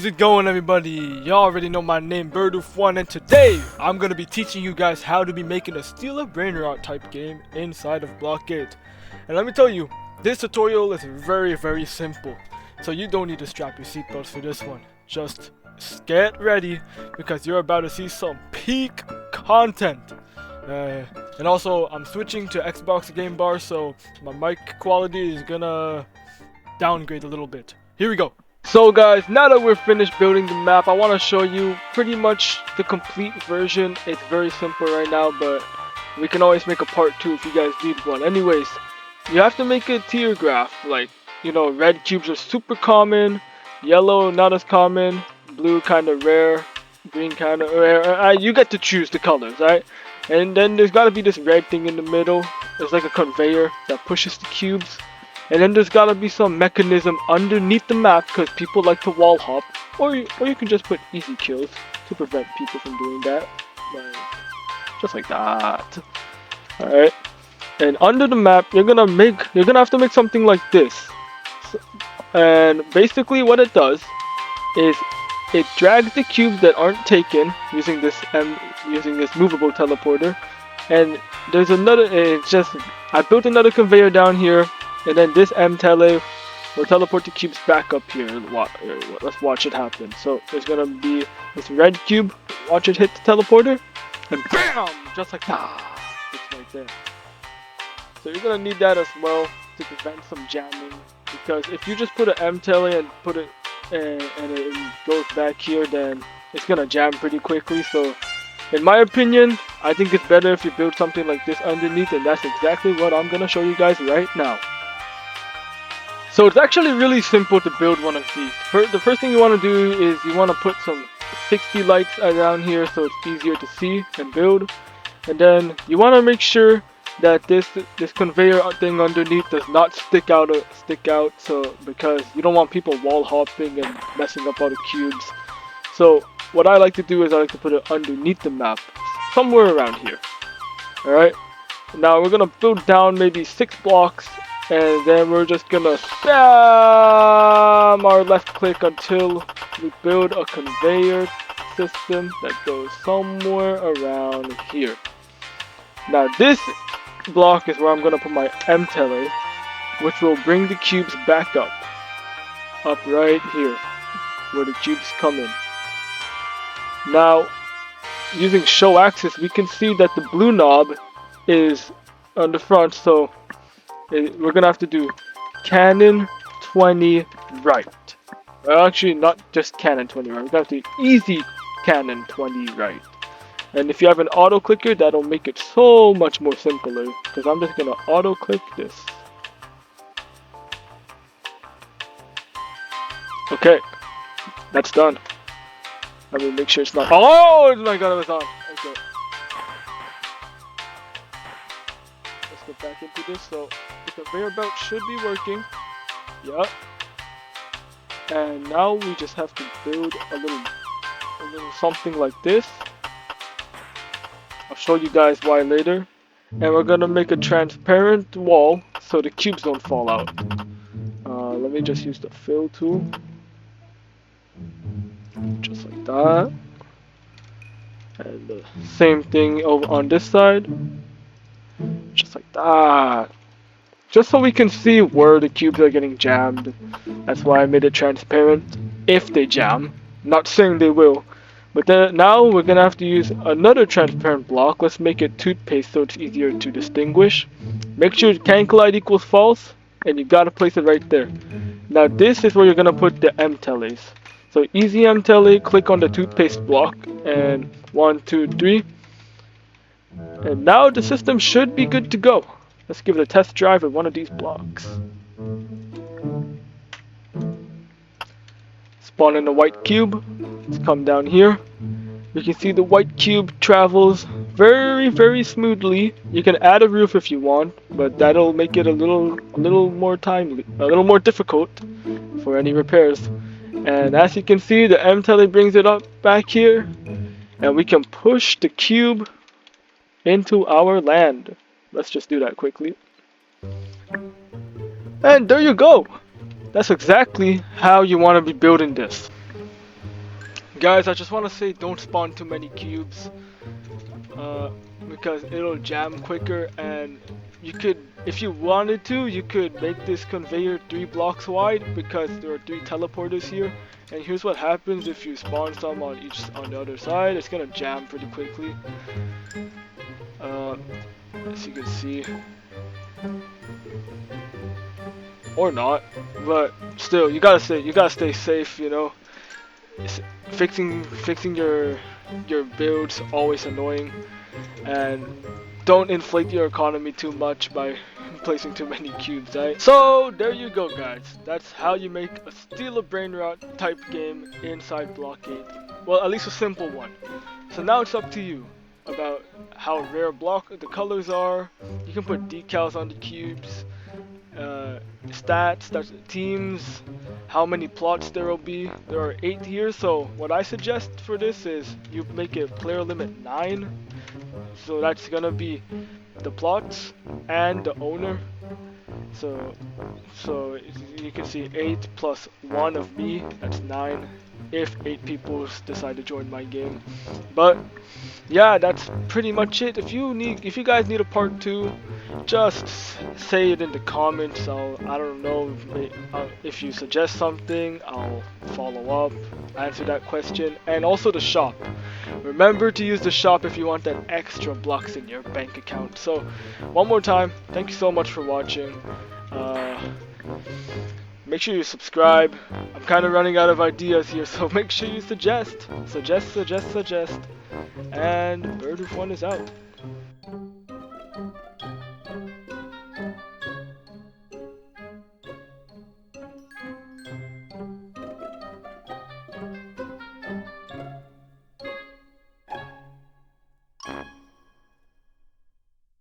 it going, everybody? Y'all already know my name, Birdoof1, and today I'm gonna be teaching you guys how to be making a STEAL A BRAINROT type game inside of Blockate. And let me tell you, this tutorial is very simple, so you don't need to strap your seatbelts for this one. Just get ready because you're about to see some peak content. And also, I'm switching to Xbox Game Bar, so my mic quality is gonna downgrade a little bit. Here we go. So guys, now that we're finished building the map, I want to show you pretty much the complete version. It's very simple right now, but we can always make a part 2 if you guys need one. Anyways, you have to make a tier graph. Like, you know, red cubes are super common, yellow not as common, blue kind of rare, green kind of rare. You get to choose the colors, right? And then there's got to be this red thing in the middle. It's like a conveyor that pushes the cubes. And then there's gotta be some mechanism underneath the map because people like to wall hop, or you can just put easy kills to prevent people from doing that, like, just like that. All right. And under the map, you're gonna have to make something like this. And basically, what it does is it drags the cubes that aren't taken using this movable teleporter. And there's another. I built another conveyor down here. And then this M-tele will teleport the cubes back up here. Let's watch it happen. So there's gonna be this red cube. Watch it hit the teleporter, and BAM! Just like that. It's right there. So you're gonna need that as well to prevent some jamming. Because if you just put an M-tele and put it and it goes back here, then it's gonna jam pretty quickly. So in my opinion, I think it's better if you build something like this underneath, and that's exactly what I'm gonna show you guys right now. So it's actually really simple to build one of these. The first thing you want to do is you want to put some 60 lights around here so it's easier to see and build. And then you want to make sure that this conveyor thing underneath does not stick out, so because you don't want people wall hopping and messing up all the cubes. So what I like to do is I like to put it underneath the map, somewhere around here. Alright, now we're going to build down maybe 6 blocks. And then we're just gonna spam our left click until we build a conveyor system that goes somewhere around here. Now this block is where I'm gonna put my M-tele, which will bring the cubes back up right here, where the cubes come in. Now, using show axis, we can see that the blue knob is on the front, so we're gonna have to do cannon 20 right. Well, actually, not just cannon 20 right. We're gonna have to do easy cannon 20 right. And if you have an auto clicker, that'll make it so much more simpler. Because I'm just gonna auto click this. Okay, that's done. Let me make sure it's not. Oh my god, it was on. Okay. Let's go back into this. So the conveyor belt should be working. Yup. And now we just have to build a little something like this. I'll show you guys why later. And we're gonna make a transparent wall so the cubes don't fall out. Let me just use the fill tool. Just like that. And the same thing over on this side. Just like that. Just so we can see where the cubes are getting jammed. That's why I made it transparent. If they jam. Not saying they will. But then now we're going to have to use another transparent block. Let's make it toothpaste so it's easier to distinguish. Make sure can collide equals false. And you got to place it right there. Now this is where you're going to put the M-teles. So easy M-tele, click on the toothpaste block. And 1, 2, 3. And now the system should be good to go. Let's give it a test drive with one of these blocks. Spawn in the white cube. Let's come down here. You can see the white cube travels very smoothly. You can add a roof if you want, but that'll make it a little more difficult for any repairs. And as you can see, the M-tele brings it up back here, and we can push the cube into our land. Let's just do that quickly. And there you go. That's exactly how you want to be building this. Guys, I just want to say don't spawn too many cubes, because it'll jam quicker, and you could, if you wanted to, you could make this conveyor 3 blocks wide because there are 3 teleporters here. And here's what happens if you spawn some on the other side. It's gonna jam pretty quickly. As you can see, or not, but still, you gotta stay safe. You know, fixing your builds always annoying, and don't inflate your economy too much by placing too many cubes, right? So there you go, guys. That's how you make a Steal a Brainrot type game inside Blockade. Well, at least a simple one. So now it's up to you about how rare the colors are. You can put decals on the cubes, stats, that's teams, how many plots there will be. There are 8 here, so what I suggest for this is you make it player limit 9. So that's gonna be the plots and the owner. So you can see 8 plus 1 of me, that's 9. If 8 people decide to join my game. But yeah, that's pretty much it. If you guys need a part 2, just say it in the comments. I don't know, if you suggest something, I'll follow up, answer that question. And also the shop. Remember to use the shop if you want that extra blocks in your bank account. So one more time, thank you so much for watching. Make sure you subscribe. I'm kind of running out of ideas here, so make sure you suggest. And Bird with One is out.